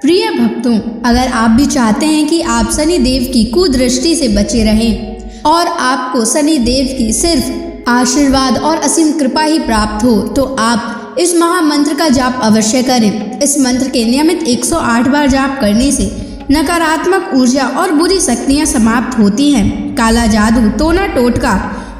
प्रिय भक्तों, अगर आप भी चाहते हैं कि आप शनि देव की कुदृष्टि से बचे रहें और आपको शनि देव की सिर्फ आशीर्वाद और असीम कृपा ही प्राप्त हो, तो आप इस महामंत्र का जाप अवश्य करें। इस मंत्र के नियमित 108 बार जाप करने से नकारात्मक ऊर्जा और बुरी शक्तियां समाप्त होती हैं। काला जादू, टोना टोटका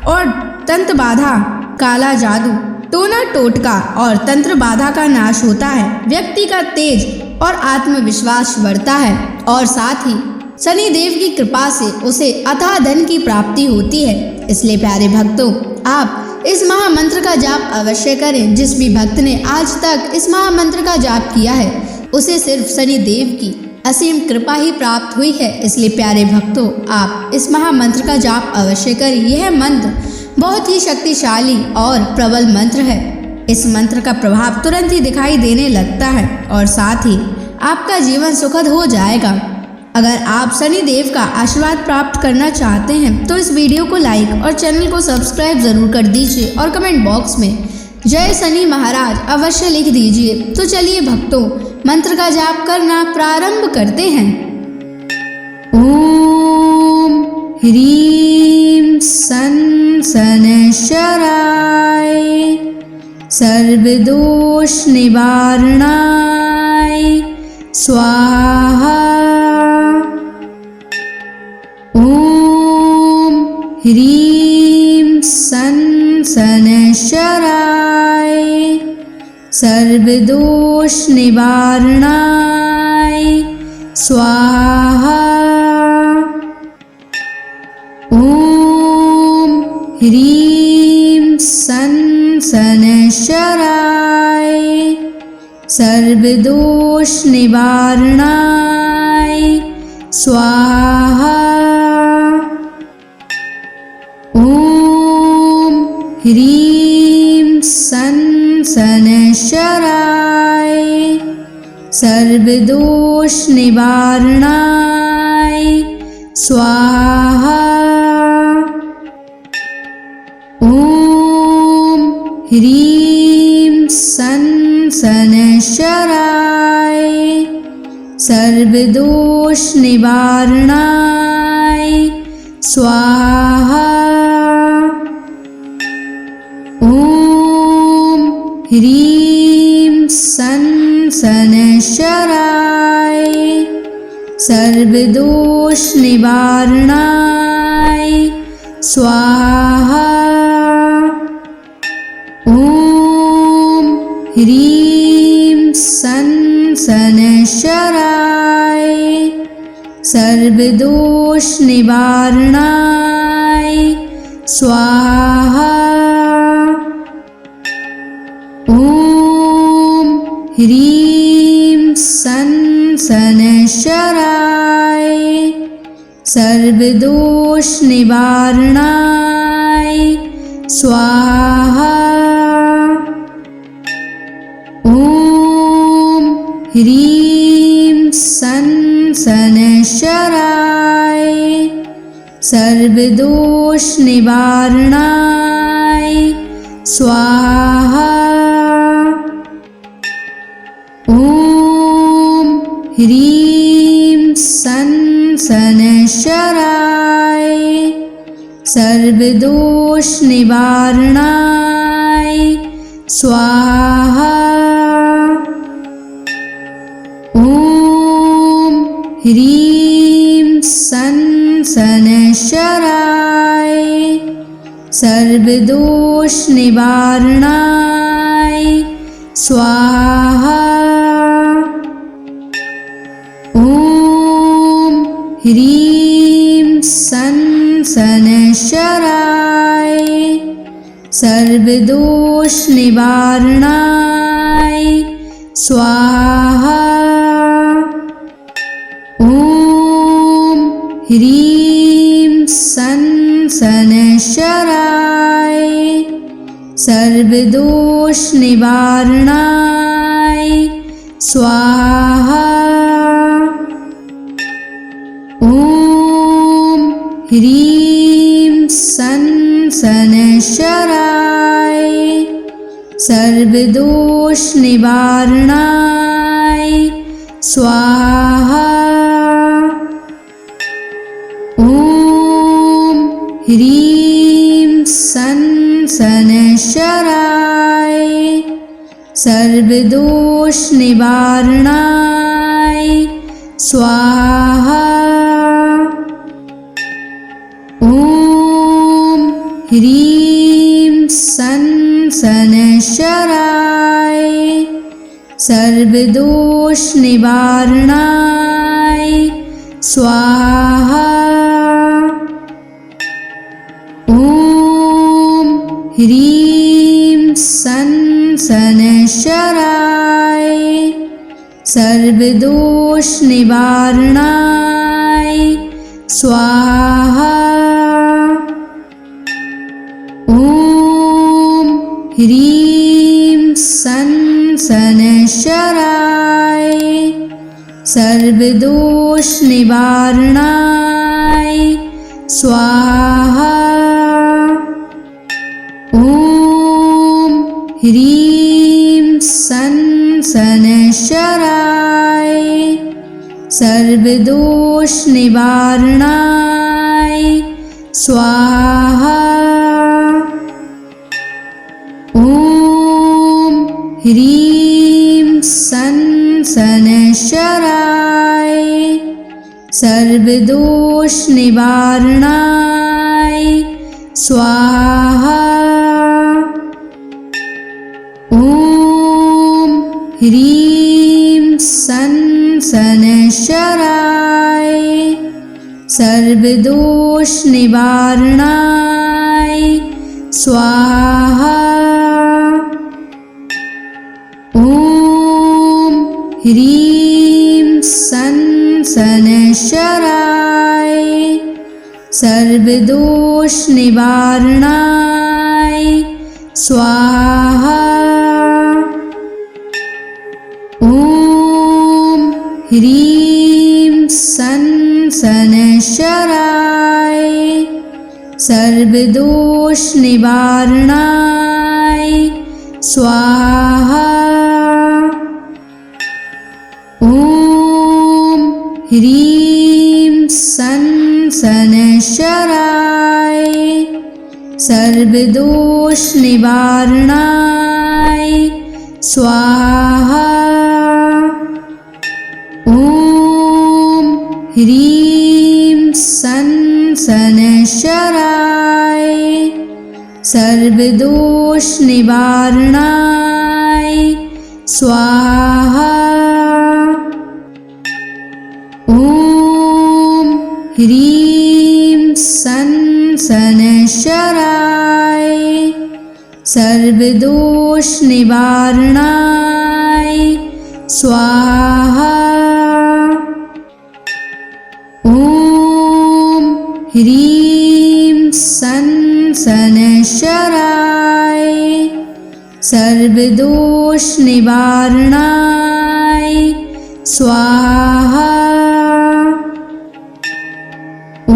और तंत्र बाधा, काला जादू, टोना टोटका और तंत्र बाधा का नाश होता है। व्यक्ति का तेज और आत्मविश्वास बढ़ता है और साथ ही शनि देव की कृपा से उसे अथाह धन की प्राप्ति होती है। इसलिए प्यारे भक्तों, आप इस महामंत्र का जाप अवश्य करें। जिस भी भक्त ने आज तक इस महामंत्र का जाप किया है, उसे सिर्फ शनि देव की असीम कृपा ही प्राप्त हुई है। इसलिए प्यारे भक्तों, आप इस महामंत्र का जाप अवश्य करें। यह मंत्र बहुत ही शक्तिशाली और प्रबल मंत्र है। इस मंत्र का प्रभाव तुरंत ही दिखाई देने लगता है और साथ ही आपका जीवन सुखद हो जाएगा। अगर आप शनि देव का आशीर्वाद प्राप्त करना चाहते हैं तो इस वीडियो को लाइक और चैनल को सब्सक्राइब जरूर कर दीजिए और कमेंट बॉक्स में जय शनि महाराज अवश्य लिख दीजिए। तो चलिए भक्तों, मंत्र का जाप करना प्रारंभ करते हैं। ओम ह्रीं सन शनैश्चराय सर्वदोष निवारणाय स्वाहा। ओम ह्रीं सन शनैश्चराय सर्वदोष निवारणाय स्वाहा। ओम ह्रीं सन शनैश्चराय सर्वदोष निवारणाय स्वाहा। ओम ह्रीं सन शनैश्चराय सर्वदोष निवारणाय स्वाहा। ओम ह्रीं सन शनैश्चराय सर्वदोष निवारणाय स्वाहा। ओम ह्रीं सन शनैश्चराय सर्वदोष निवारणाय स्वाहा। ओम ह्रीं सन शनैश्चराय सर्वदोष निवारणाय स्वाहा। ओम ह्रीं सन शनैश्चराय सर्वदोष निवारणाय स्वाहा। ओम ह्रीं सन शनैश्चराय सर्वदोष निवारणाय स्वाहा। ओम ह्रीं सन शनैश्चराय सर्वदोष निवारणाय स्वाहा। ओम ह्रीं सन शनैश्चराय सर्वदोष निवारणाय स्वाहा। ओम ह्रीं सन शनैश्चराय सर्वदोष निवारणाय स्वाहा। ओम ह्रीं सन शनैश्चराय सर्वदोष निवारणाय स्वाहा। ओम ह्रीं सन शनैश्चराय सर्वदोष निवारणाय स्वाहा। ॐ ह्रीं सन् शनैश्चराय सर्वदोषनिवारणाय स्वाहा। ॐ ह्रीं सन् शनैश्चराय सर्वदोषनिवारणाय स्वाहा। ॐ ह्रीं सन् शनैश्चराय सर्वदोषनिवारणाय स्वाहा। ॐ ह्रीं सन् शनैश्चराय सर्वदोषनिवारणाय स्वाहा। ॐ ह्रीं सन् शनैश्चराय सर्वदोषनिवारणाय स्वाहा। ॐ ह्रीं सन् शनैश्चराय सर्वदोषनिवारणाय स्वाहा। ॐ ह्रीं सन् शनैश्चराय सर्वदोषनिवारणाय स्वाहा। ॐ ह्रीं सन् शनैश्चराय सर्वदोषनिवारणाय स्वाहा। ॐ ह्रीं सन् शनैश्चराय सर्वदोषनिवारणाय स्वाहा। ॐ ह्रीं सन् शनैश्चराय सर्वदोषनिवारणाय स्वाहा। ॐ ह्रीं सन् शनैश्चराय सर्वदोषनिवारणाय स्वाहा। ॐ ह्रीं सन् शनैश्चराय सर्वदोषनिवारणाय स्वाहा। ॐ ह्रीं सन् शनैश्चराय सर्वदोषनिवारणाय स्वाहा। ॐ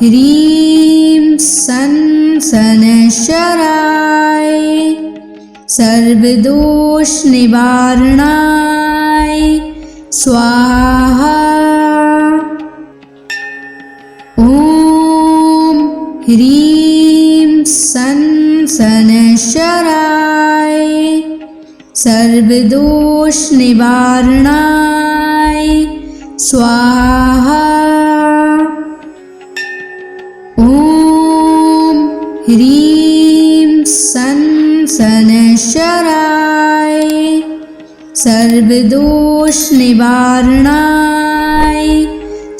ह्रीं सन् शनैश्चराय सर्वदोषनिवारणाय स्वाहा। ॐ ह्रीं सन् शनैश्चराय सर्वदोषनिवारणाय स्वाहा। ॐ ह्रीं सन् शनैश्चराय सर्वदोषनिवारणाय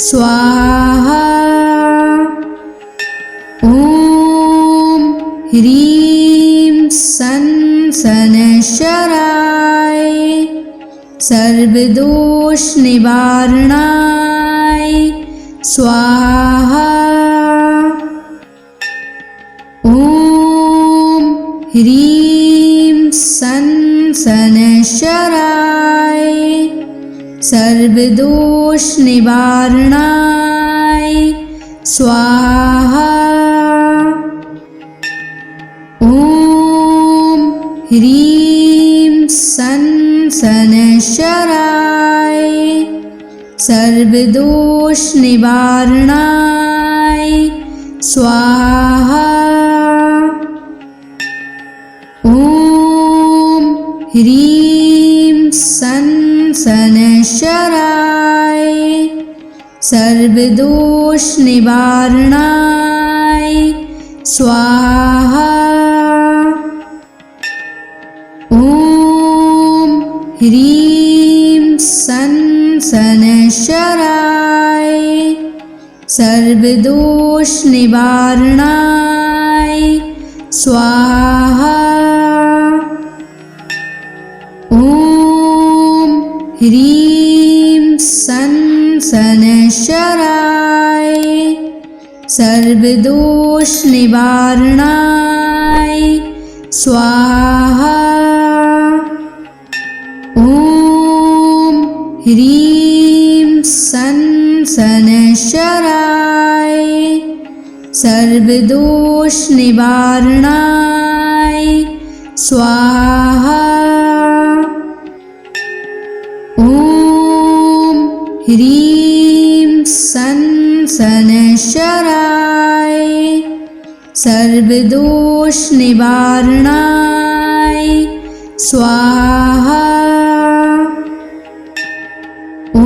स्वाहा। ॐ ह्रीं सन् शनैश्चराय सर्वदोषनिवारणाय स्वाहा। ॐ ह्रीं सन् शनैश्चराय सर्वदोषनिवारणाय स्वाहा। ॐ ह्रीं सन् सनशराय सर्वदोष निवारणाय स्वाहा। ॐ ह्रीं सनशराय सर्वदोष निवारणाय स्वाहा। ॐ ह्रीं सनशराय सर्वदोष निवारणाय स्वाहा। ॐ ह्रीं सनशराय सर्वदोष निवारणाय स्वाहा। ॐ ह्रीं सनशराय सर्वदोष निवारणाय स्वाहा। ॐ ह्रीं सनशराय सर्वदोष निवारणाय स्वाहा। ॐ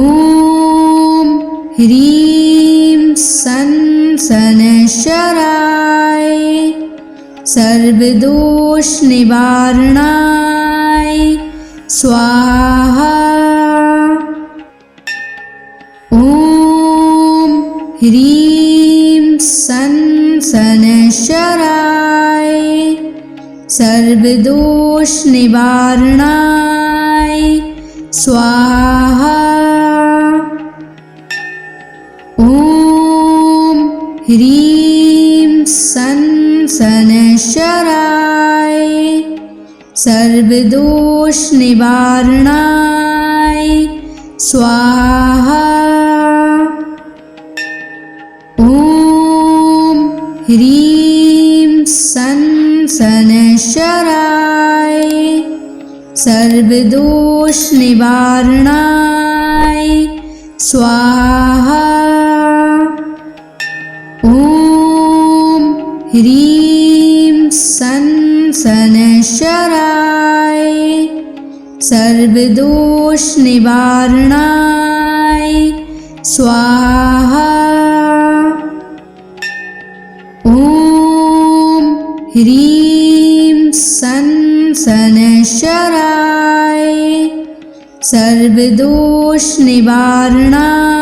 ह्रीं सनशराय सर्वदोष निवारणाय स्वाहा। ॐ ह्रीं सनशराय सर्वदोष निवारणाय स्वाहा। ॐ ह्रीं सनशराय सर्वदोष निवारणाय स्वाहा। ॐ ह्रीं सनशराय सर्वदोष निवारणाय स्वाहा। ॐ ह्रीं सनशराय सर्वदोष निवारणाय स्वाहा। ॐ ह्रीं सनशराय सर्वदोष निवारणाय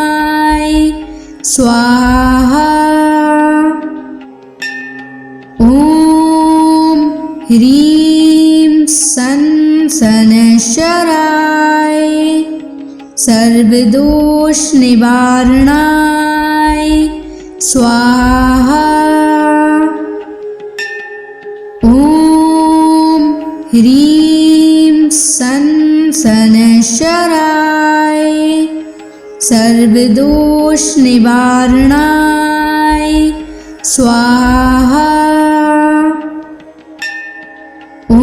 स्वाहा। ॐ ह्रीं सनशराय सर्वदोष निवारणाय स्वाहा। ॐ ह्रीं सनशराय सर्वदोष निवारणाय स्वाहा। ॐ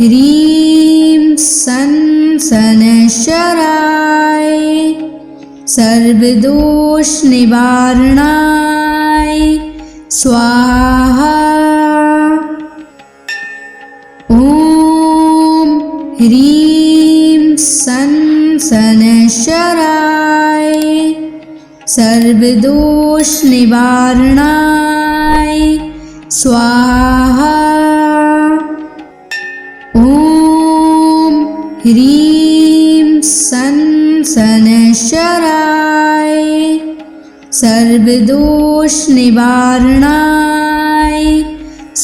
ह्रीं सनशराय सर्वदोष निवारणाय स्वाहा। ॐ ह्रीं सनशराय सर्वदोष निवारणाय स्वाहा। ॐ ह्रीं सनशराय सर्वदोष निवारणाय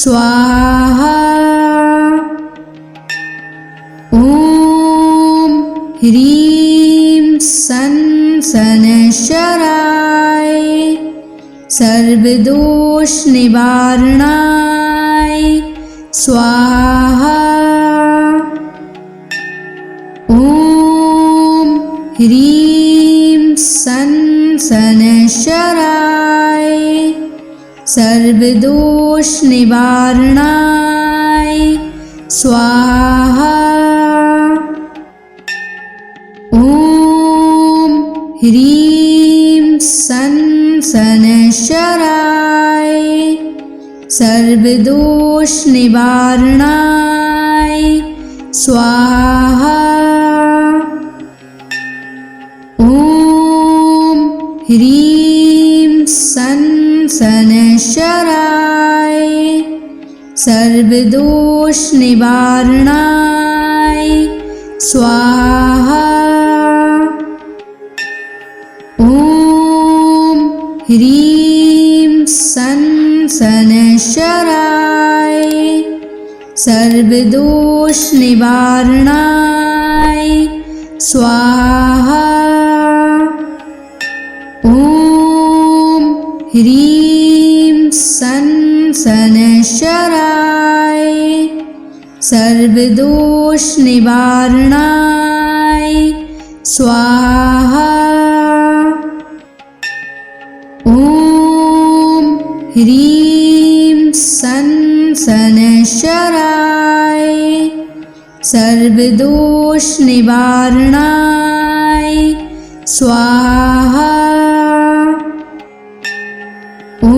स्वाहा। ॐ ह्रीं सनशराय सर्वदोष निवारणाय स्वाहा। ॐ ह्रीं सनशराय सर्वदोष निवारणाय स्वाहा। ह्रीं सन शनैश्चराय सर्वदोष निवारणाय स्वाहा। ॐ ह्रीं सन शनैश्चराय सर्वदोष निवारणाय स्वाहा। ॐ ह्रीं सन शनैश्चराय सर्वदोष निवारणाय स्वाहा। ॐ ह्रीं सन शनैश्चराय सर्वदोष निवारणाय स्वाहा। ॐ ह्रीं सन शनैश्चराय सर्वदोष निवारणाय स्वाहा। ॐ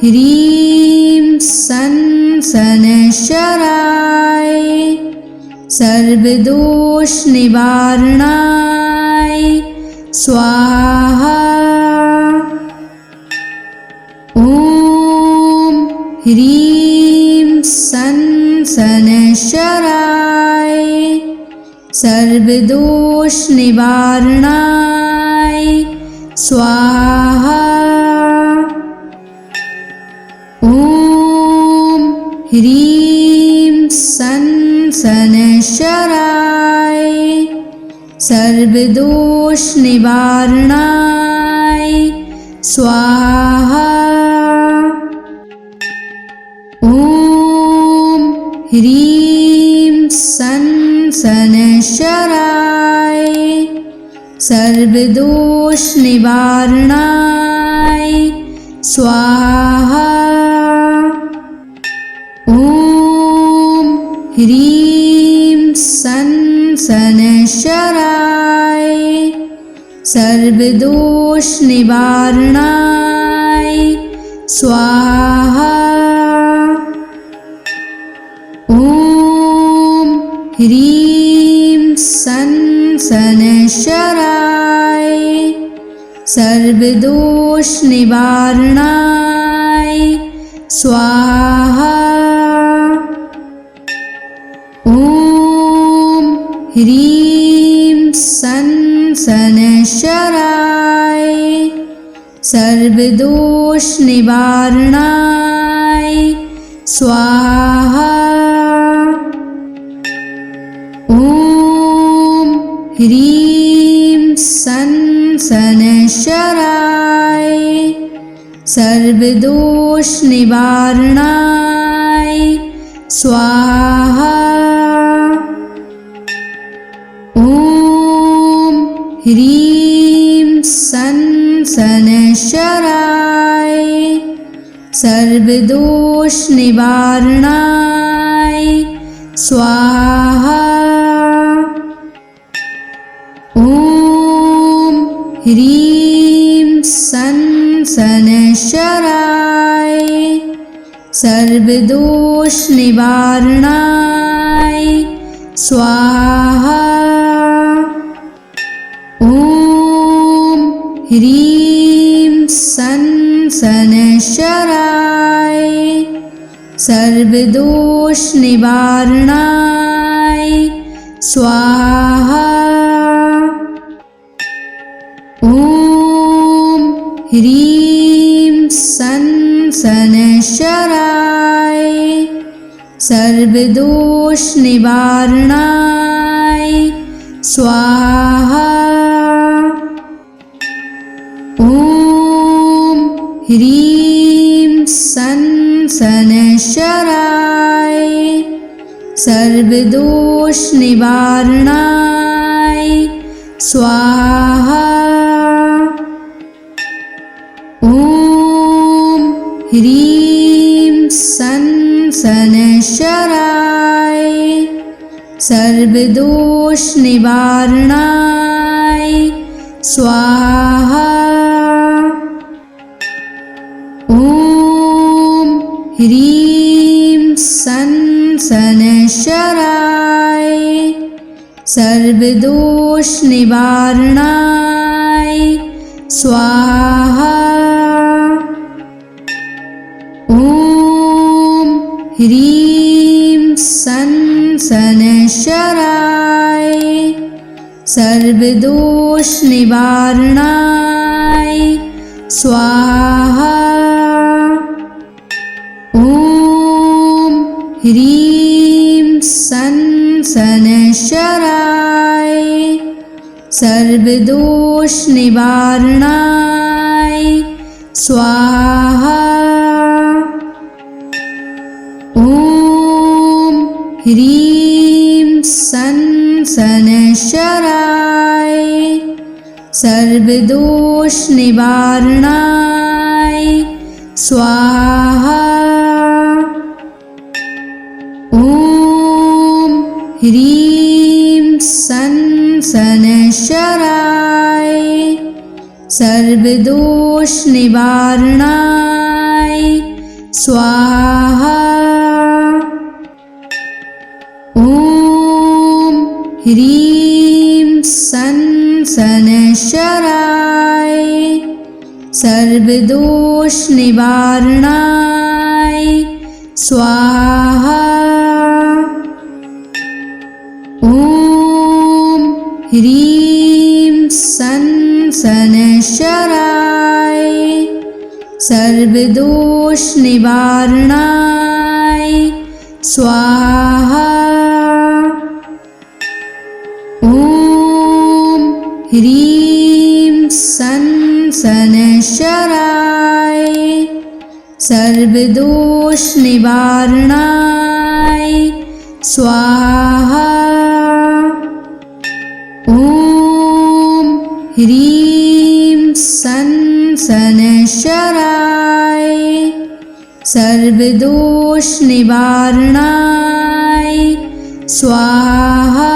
ह्रीं सन शनैश्चराय सर्वदोष निवारणाय स्वाहा। ॐ ह्रीं सन शनैश्चराय सर्वदोष निवारणाय स्वाहा। ॐ ह्रीं सन शनैश्चराय सर्वदोष निवारणाय स्वाहा। ॐ ह्रीं सन शनैश्चराय सर्वदोष निवारणाय स्वाहा। ॐ ह्रीं सन शनैश्चराय सर्वदोष निवारणाय स्वाहा। ॐ ह्रीं सन शनैश्चराय सर्वदोष निवारणाय स्वाहा। ॐ ह्रीं सन शनैश्चराय सर्वदोष निवारणाय स्वाहा। ॐ ह्रीं सन शनैश्चराय सर्वदोष निवारणाय स्वाहा। ॐ ह्रीं सन शनैश्चराय सर्वदोष निवारणाय स्वाहा। ॐ ह्रीं सन शनैश्चराय सर्वदोष निवारणाय स्वाहा। ॐ ह्रीं सन शनैश्चराय सर्वदोष निवारणाय स्वाहा। ॐ ह्रीं सन शनैश्चराय सर्वदोष निवारणाय स्वाहा। ॐ ह्रीं सन शनैश्चराय सर्वदोष निवारणाय स्वाहा। ॐ ह्रीं सन शनैश्चराय सर्वदोष निवारणाय स्वाहा। ॐ ह्रीं सन् शनैश्चराय सर्वदोषनिवारणाय स्वाहा। ॐ ह्रीं सन् शनैश्चराय सर्वदोषनिवारणाय स्वाहा। ॐ ह्रीं सन् शनैश्चराय सर्वदोषनिवारणाय स्वाहा। ॐ ह्रीं सन् शनैश्चराय सर्वदोषनिवारणाय स्वाहा। ॐ ह्रीं सन् शनैश्चराय सर्वदोषनिवारणाय स्वाहा। ॐ ह्रीं सन् शनैश्चराय सर्वदोषनिवारणाय स्वाहा। ॐ ह्रीं सन् शनैश्चराय सर्वदोषनिवारणाय स्वाहा। ॐ ह्रीं सन् शनैश्चराय सर्वदोषनिवारणाय स्वाहा। ॐ ह्रीं सन् शनैश्चराय सर्वदोषनिवारणाय स्वाहा।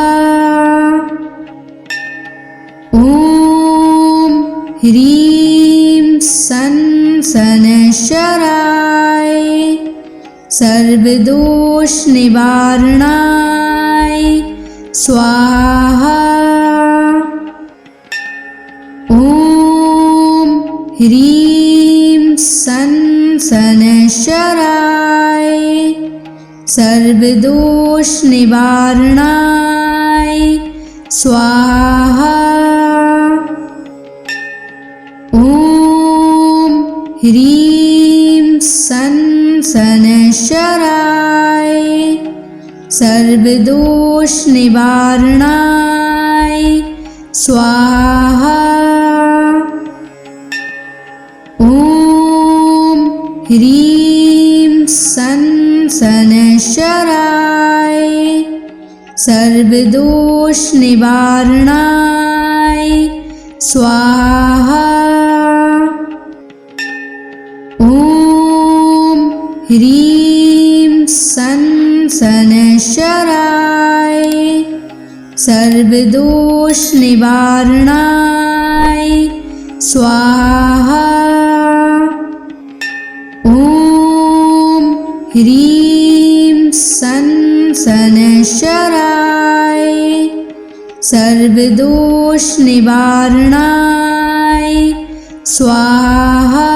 ॐ ह्रीं सन् शनैश्चराय सर्वदोषनिवारणाय स्वाहा। ॐ ह्रीं सन् शनैश्चराय सर्वदोषनिवारणाय स्वाहा। ॐ ह्रीं सन् शनैश्चराय सर्वदोषनिवारणाय स्वाहा। ॐ ह्रीं सन् शनैश्चराय सर्वदोषनिवारणाय स्वाहा। ॐ ह्रीं सन् शनैश्चराय सर्वदोषनिवारणाय स्वाहा। ॐ ह्रीं सन् शनैश्चराय सर्वदोषनिवारणाय स्वाहा।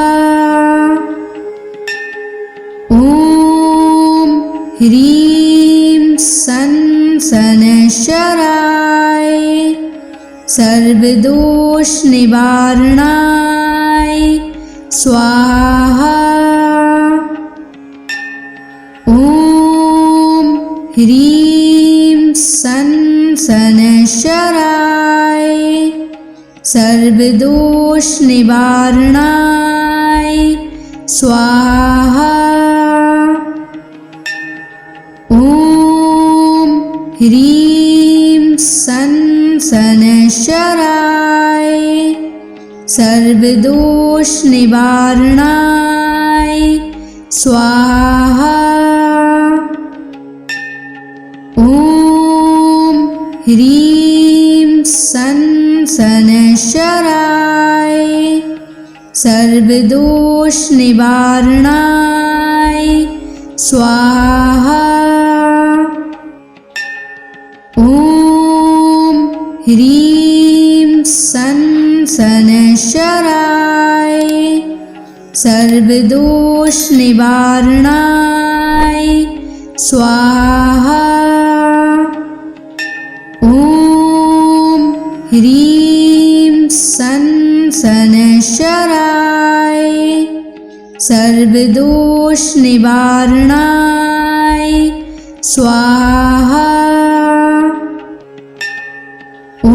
ॐ ह्रीं सन् शनैश्चराय सर्वदोषनिवारणाय स्वाहा। ॐ ह्रीं सन् शनैश्चराय सर्वदोषनिवारणाय स्वाहा। ॐ ह्रीं सन् शनैश्चराय सर्वदोषनिवारणाय स्वाहा। ॐ ह्रीं सन् शनैश्चराय सर्वदोष निवारणाय स्वाहा। ॐ ह्रीं सं शनैश्चराय सर्वदोष निवारणाय स्वाहा। ॐ ह्रीं सं शनैश्चराय सर्वदोष निवारणाय स्वाहा। ॐ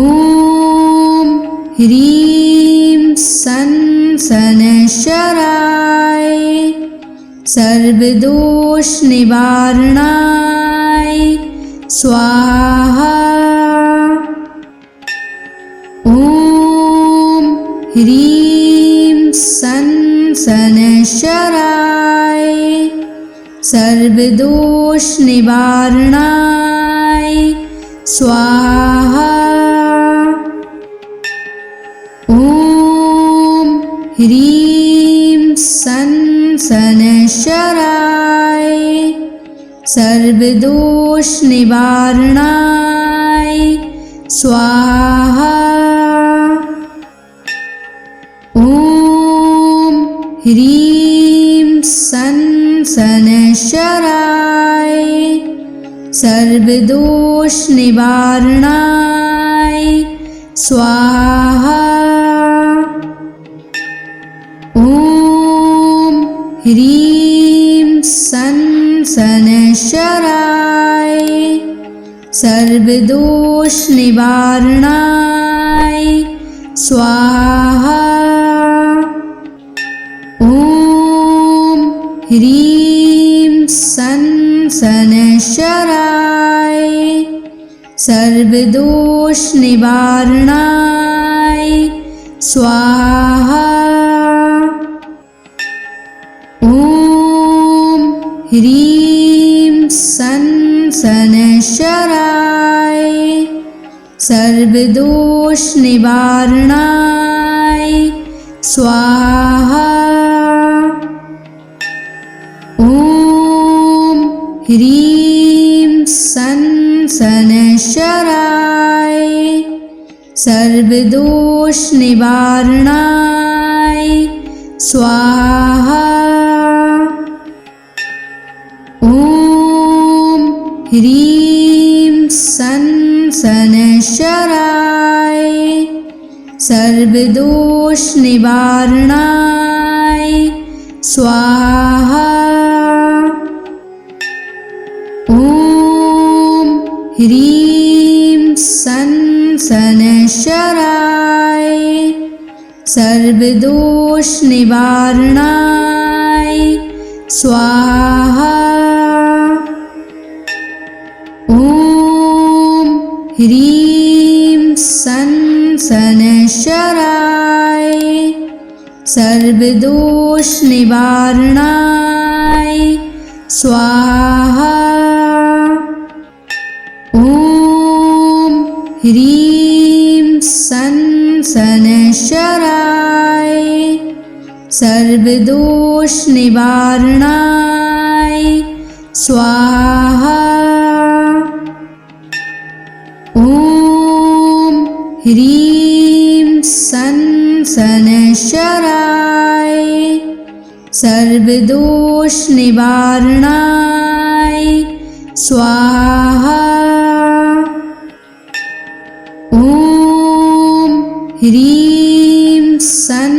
ह्रीं सं शनैश्चराय सर्वदोष निवारणाय स्वाहा। ॐ ह्रीं सं शनैश्चराय सर्वदोष निवारणाय स्वाहा। ॐ ह्रीं सं शनैश्चराय सर्वदोष निवारणाय स्वाहा। ॐ ह्रीं सं शनैश्चराय सर्वदोष निवारणाय स्वाहा। ॐ ह्रीं सं शनैश्चराय सर्वदोष निवारणाय स्वाहा। ॐ ह्रीं सं शनैश्चराय सर्वदोष निवारणाय स्वाहा। ॐ ह्रीं सं शनैश्चराय सर्वदोष निवारणाय स्वाहा। ॐ ह्रीं सं शनैश्चराय सर्वदोष निवारणाय स्वाहा। ॐ ह्रीं सं शनैश्चराय सर्वदोष निवारणाय स्वाहा। ॐ ह्रीं सं शनैश्चराय सर्वदोष निवारणाय स्वाहा। ॐ ह्रीं सं शनैश्चराय सर्वदोष निवारणाय स्वाहा। ॐ ह्रीं सं शनैश्चराय सर्वदोष निवारणाय स्वाहा। ॐ ह्रीं सं शनैश्चराय सर्वदोष निवारणाय स्वाहा। ॐ ह्रीं सं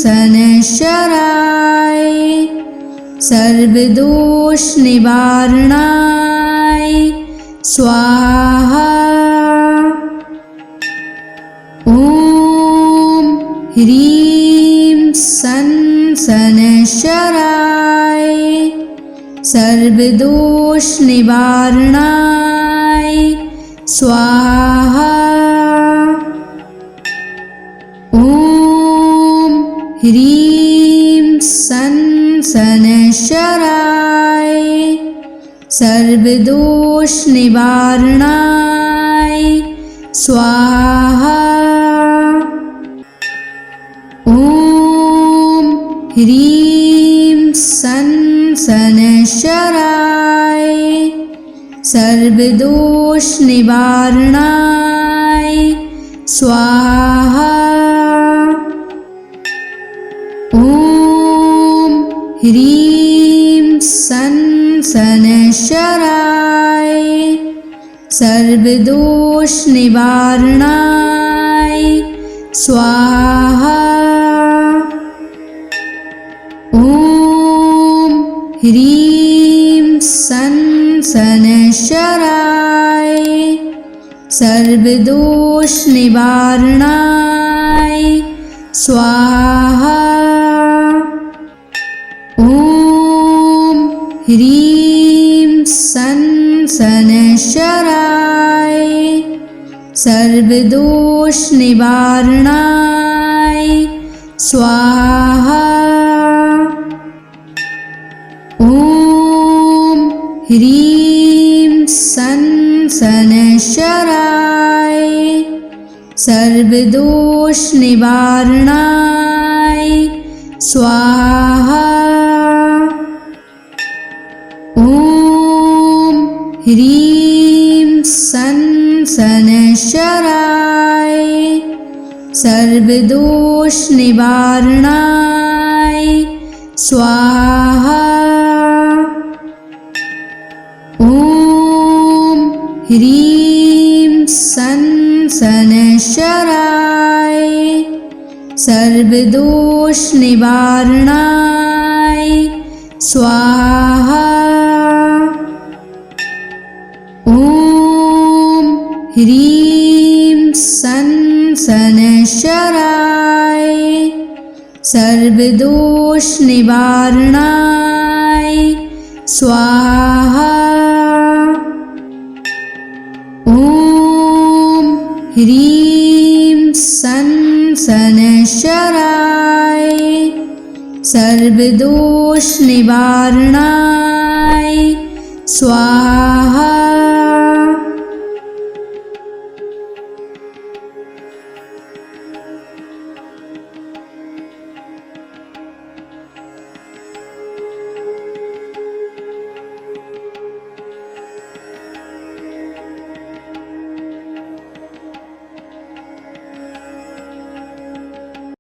शनैश्चराय सर्वदोष निवारणाय स्वाहा। ॐ ह्रीं सं शनैश्चराय सर्वदोष निवारणाय स्वाहा। ॐ ह्रीं सं शनैश्चराय सर्वदोष निवारणाय स्वाहा। ॐ ह्रीं सन शनैश्चराय सर्वदोष निवारणाय स्वाहा। ॐ ह्रीं सन शनैश्चराय सर्वदोष निवारणाय स्वाहा। ॐ ह्रीं सन शनैश्चराय सर्वदोष निवारणाय स्वाहा। ॐ ह्रीं सन शनैश्चराय सर्वदोष निवारणाय स्वाहा। ॐ ह्रीं सन शनैश्चराय सर्वदोष निवारणाय स्वाहा। ॐ ह्रीं सन शनैश्चराय सर्वदोष निवारणाय स्वाहा। ॐ ह्रीं सन शनैश्चराय सर्वदोष निवारणाय स्वाहा। ॐ ह्रीं सन शनैश्चराय सर्वदोष निवारणाय स्वाहा। ॐ ह्रीं सन शनैश्चराय सर्वदोष निवारणाय स्वाहा।